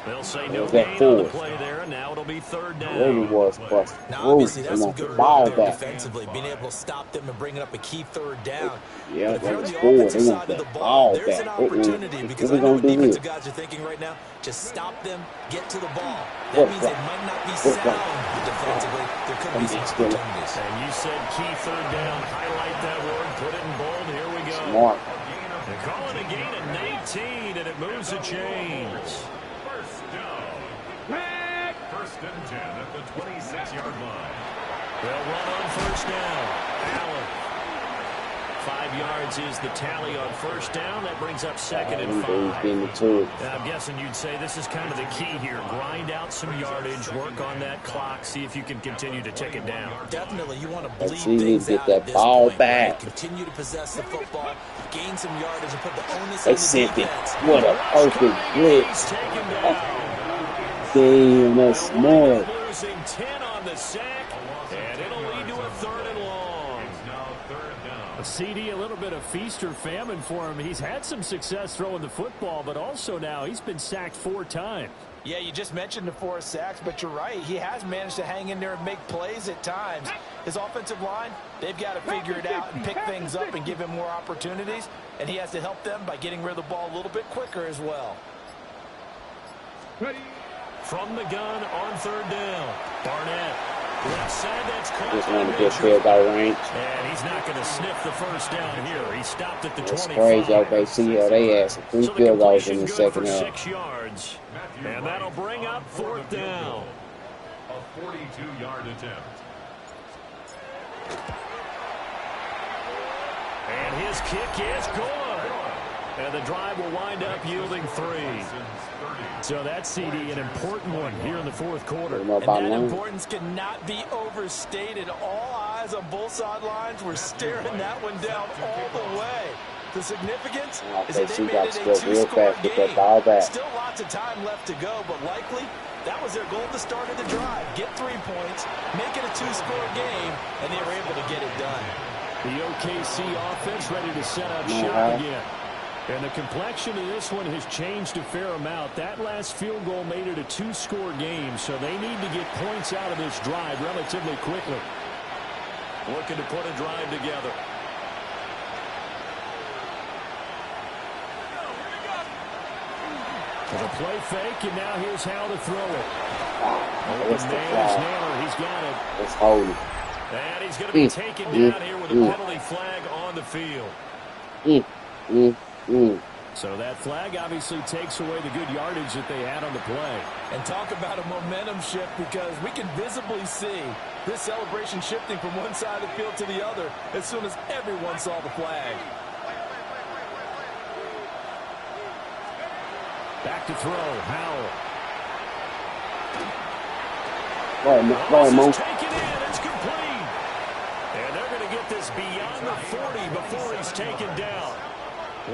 They'll say no Was that gain on the forward? play there, and now it'll be 3rd down. Whatever it was busted Now, through. obviously, They that's some want the good ball work there back. defensively, being able to stop them and bringing up a key 3rd down. Yeah, But if you're on they the scored. offensive They want side of the that ball, ball there's an back. opportunity because What I we know gonna what do defensive here? guys are thinking right now. Just stop them, get to the ball. That What means play? they might not be What play? sound defensively. There could be some Still opportunities. And you said key 3rd down. Highlight that word. Put it in bold. Here we go. Smart. They're calling a gain of 19, and it moves the chains. First down. Back. 1st and 10 at the 26-yard line. They'll run on 1st down. Allen. 5 yards is the tally on 1st down. That brings up 2nd and 5. Getting to it. Now, I'm guessing you'd say this is kind of the key here. Grind out some yardage, work on that clock, see if you can continue to tick it down. Definitely, you want to bleed Let's see who things get out that at this ball point, back. right? Continue to possess the football, gain some yardage, and put the onus They on the sent it. defense. What a perfect blitz. Taken down. Damn, that's smart. Losing 10 on the sack, and it'll lead to a 3rd and long. It's now 3rd down. A CD, a little bit of feast or famine for him. He's had some success throwing the football, but also now he's been sacked 4 times. Yeah, you just mentioned the 4 sacks, but you're right. He has managed to hang in there and make plays at times. His offensive line, they've got to figure it out and pick things up and give him more opportunities, and he has to help them by getting rid of the ball a little bit quicker as well. Ready. From the gun on 3rd down. Barnett. Left side, that's caught Just by wanted to get Mitchell. field goal range. And he's not going to sniff the 1st down here. He stopped at the That's 25. crazy. OKC, they asked for 3 So the field goals in completion the good second for half. 6 yards. And that'll bring up 4th down. A 42-yard attempt. And his kick is good. And the drive will wind up yielding 3. So that's CD, an important one here in the 4th quarter. Put 'em up And by that 9. importance cannot be overstated. All eyes on both sidelines were staring that one down all the way. The significance is that they OKC made got it to a go real 2-score fast with that game. ball back. Still lots of time left to go, but likely that was their goal at the start of the drive. Get 3 points, make it a 2-score game, and they were able to get it done. The OKC offense ready to set up shop again. And the complexion of this one has changed a fair amount. That last field goal made it a 2-score game, so they need to get points out of this drive relatively quickly. Looking to put a drive together. The play fake, and now here's how to throw it. That's Open the man is flag. Naylor. He's got it. Let's hold it. And he's going to be taken down here with a penalty flag on the field. So that flag obviously takes away the good yardage that they had on the play. And talk about a momentum shift, because we can visibly see this celebration shifting from one side of the field to the other as soon as everyone saw the flag. Back to throw, Howell. Ball taken in, it's complete. And they're going to get this beyond the 40 before he's taken down.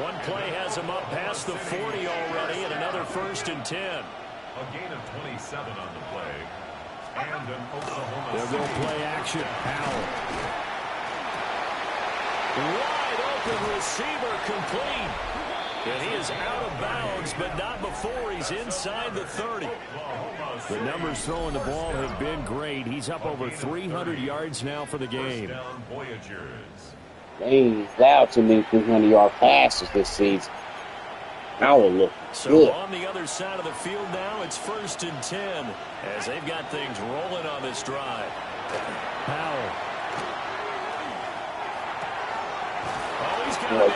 One play has him up past the 40 already, and another 1st and 10. A gain of 27 on the play. And an Oklahoma They'll go play action. Howell. Wide open receiver, complete. And he is out of bounds, but not before he's inside the 30. The numbers throwing the ball have been great. He's up over 300 yards now for the game. They ain't allowed too many 300-yard passes this season. Howell looking good. On the other side of the field now, it's 1st and 10 as they've got things rolling on this drive. Howell. Oh, he's got it.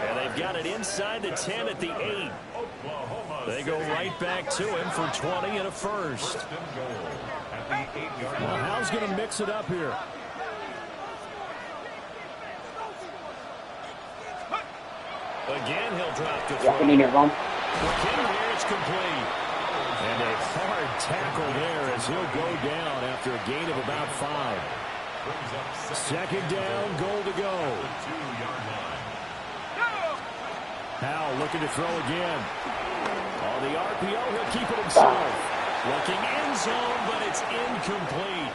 And they've got it inside the 10 at the 8. They go right back to him for 20 and a 1st. Well, Howell's going to mix it up here. Again, he'll drop the throw. In here, Ron. Here it's complete. And a hard tackle there as he'll go down after a gain of about 5. 2nd down, goal to go. Howell looking to throw again. On the RPO, he'll keep it himself. Looking end zone, but it's incomplete.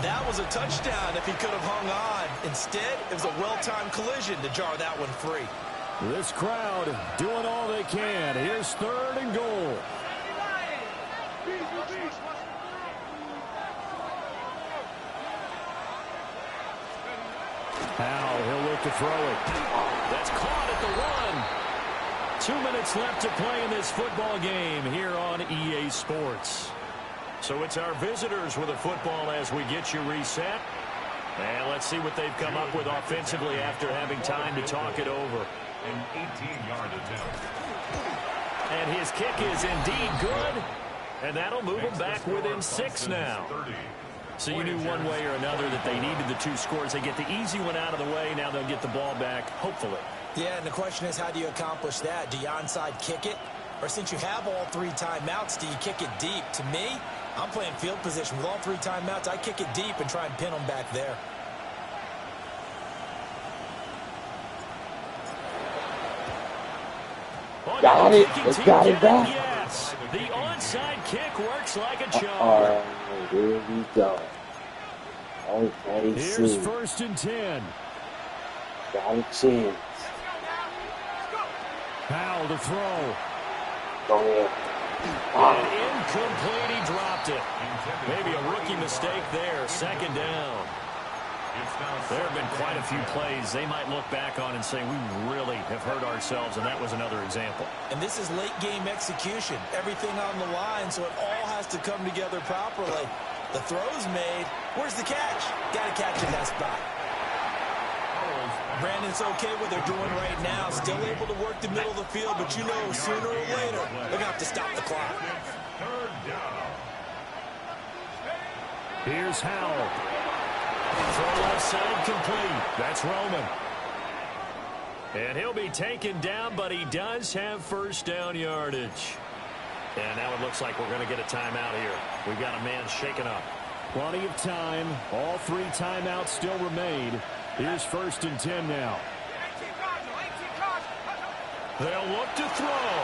That was a touchdown if he could have hung on. Instead, it was a well-timed collision to jar that one free. This crowd doing all they can. Here's 3rd and goal. Howell, he'll look to throw it. That's caught at the 1. 2 minutes left to play in this football game here on EA Sports. So it's our visitors with the football as we get you reset. And let's see what they've come up with offensively after having time to talk it over. An 18-yard attempt. And his kick is indeed good. And that'll move them back within 6 now. So you knew one way or another that they needed the 2 scores. They get the easy one out of the way. Now they'll get the ball back, hopefully. Yeah, and the question is, how do you accomplish that? Do you onside kick it? Or since you have all 3 timeouts, do you kick it deep? To me, I'm playing field position. With all 3 timeouts, I kick it deep and try and pin them back there. Got it. They got it back. Yes. The onside kick works like a charm. Oh, here we go. Okay, Here's 1st and 10. Got a chance. Howell to throw. Go ahead. And incomplete, he dropped it. Maybe a rookie mistake there. 2nd down. There have been quite a few plays they might look back on and say, we really have hurt ourselves, and that was another example. And this is late game execution. Everything on the line, so it all has to come together properly. The throw's made. Where's the catch? Got to catch in that spot. Brandon's okay what they're doing right now. Still able to work the middle of the field, but you know sooner or later they're going to have to stop the clock. Here's Howell. Throw left side complete. That's Roman. And he'll be taken down, but he does have 1st down yardage. And now it looks like we're going to get a timeout here. We've got a man shaken up. Plenty of time. All 3 timeouts still remain. Here's 1st and 10 now. They'll look to throw.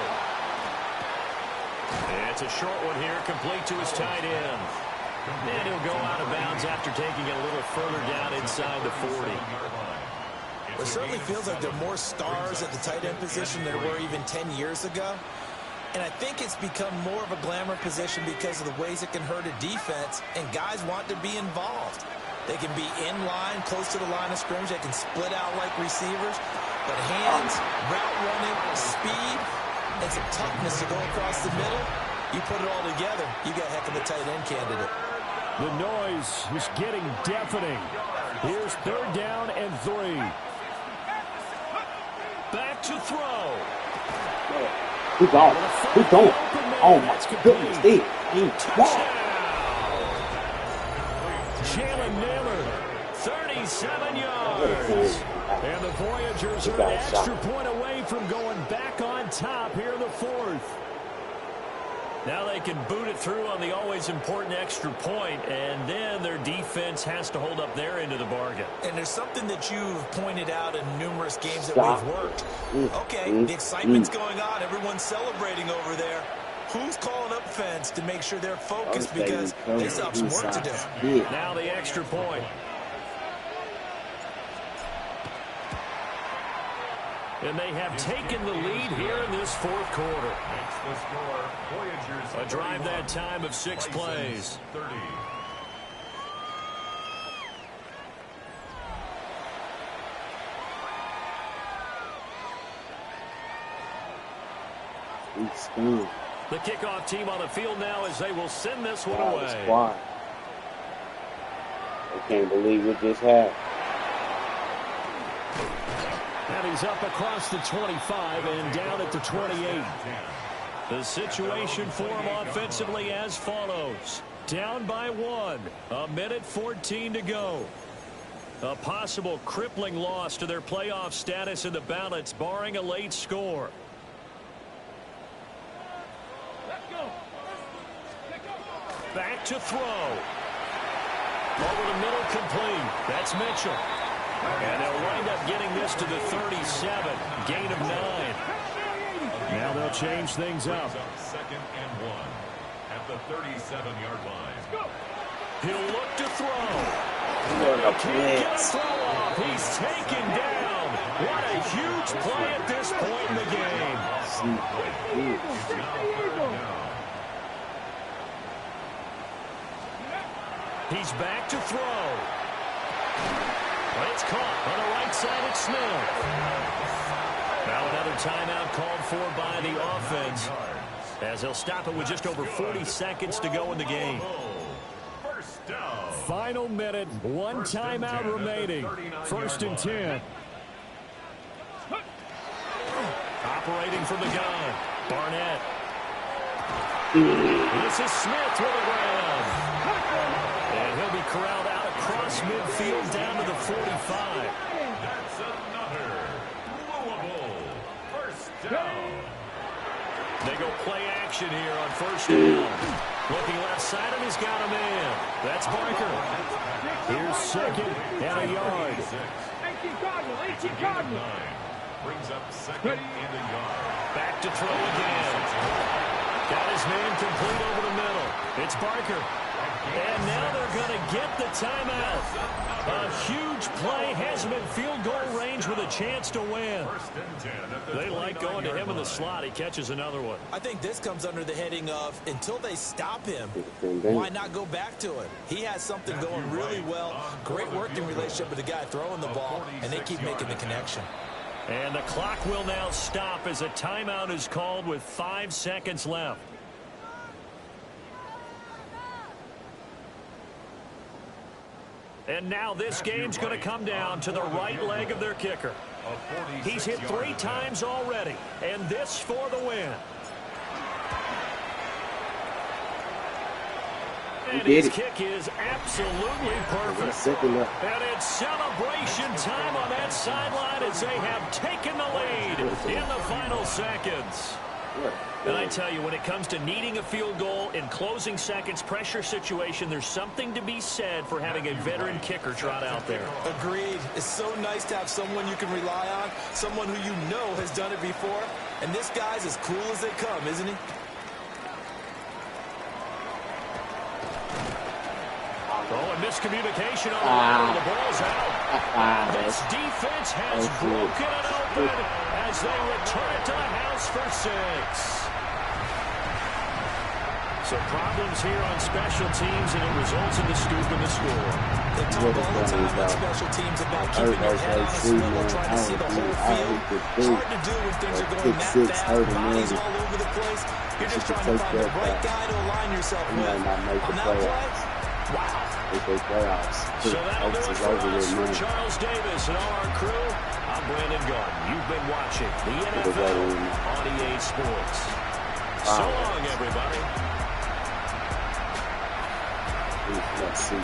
And it's a short one here, complete to his tight end. And he'll go out of bounds after taking it a little further down inside the 40. It certainly feels like there are more stars at the tight end position than there were even 10 years ago. And I think it's become more of a glamour position because of the ways it can hurt a defense, and guys want to be involved. They can be in line, close to the line of scrimmage. They can split out like receivers. But hands, route running, speed, and some toughness to go across the middle, you put it all together, you got a heck of a tight end candidate. The noise is getting deafening. Here's 3rd down and 3. back to throw. Who's going? Who's going? Oh my goodness, Touchdown! Jalen Naylor, 37 yards. And the Voyagers are an extra point away from going back on top here in the fourth. Now they can boot it through on the always important extra point, and then their defense has to hold up their end of the bargain. And there's something that you've pointed out in numerous games that we've worked. Okay, the excitement's going on. Everyone's celebrating over there. Who's calling up fence to make sure they're focused because they still have some work to do? Now the extra point. And they have taken the lead here in this fourth quarter. A drive that time of 6 plays. 30. The kickoff team on the field now as they will send this one away. Squad. I can't believe what just happened. And he's up across the 25 and down at the 28. The situation for him offensively as follows. Down by 1. 1:14 to go. A possible crippling loss to their playoff status in the balance, barring a late score. Back to throw. Over the middle, complete. That's Mitchell. And they'll wind up getting this to the 37. Gain of 9. Now they'll change things up. Second and 1 at the 37-yard line. He'll look to throw. What a Can't get a blitz. throw off. He's taken down. What a huge play at this point in the game. He's back to throw. But it's caught on the right side at Smith. Now another timeout called for by the offense, as they'll stop it with just over 40 seconds to go in the game. Final minute, one timeout remaining. 1st and 10. Operating from the gun, Barnett. This is Smith with a grab. And he'll be corralled out across midfield down to the 45. That's another Louisville first down. They go play action here on 1st down. Looking left side, and he's got a man. That's Barker. Here's 2nd and a yard. 18 Cardinal, 18 Cardinal. Brings up 2nd and a yard. Back to throw again. Got his man complete over the middle. It's Barker. And now they're going to get the timeout. A huge play has him in field goal range with a chance to win. They like going to him in the slot. He catches another one. I think this comes under the heading of until they stop him, why not go back to it? He has something going really well. Great working relationship with the guy throwing the ball, and they keep making the connection. And the clock will now stop as a timeout is called with 5 seconds left. And now this game's going to come down to the right leg of their kicker. He's hit 3 times already, and this for the win. And his kick is absolutely perfect. And it's celebration time on that sideline as they have taken the lead in the final seconds. And I tell you, when it comes to needing a field goal in closing seconds, pressure situation, there's something to be said for having a veteran kicker trot out there. Agreed. It's so nice to have someone you can rely on, someone who you know has done it before. And this guy's as cool as they come, isn't he? Oh, and miscommunication on the line. The ball's out. This defense has broken it open as they return it to the house for 6. So problems here on special teams, and it results in the scoop and the score. They talk all the time on special teams about keeping your head on a swivel, trying to see the whole field. It's hard to do when things are going that fast, bodies all over the place. You're just trying to find the right guy to align yourself with. On that play, wow. So that'll do it for us. For Charles Davis and all our crew, I'm Brandon Gardner. You've been watching the NFL on EA Sports. So long, everybody. Let's see.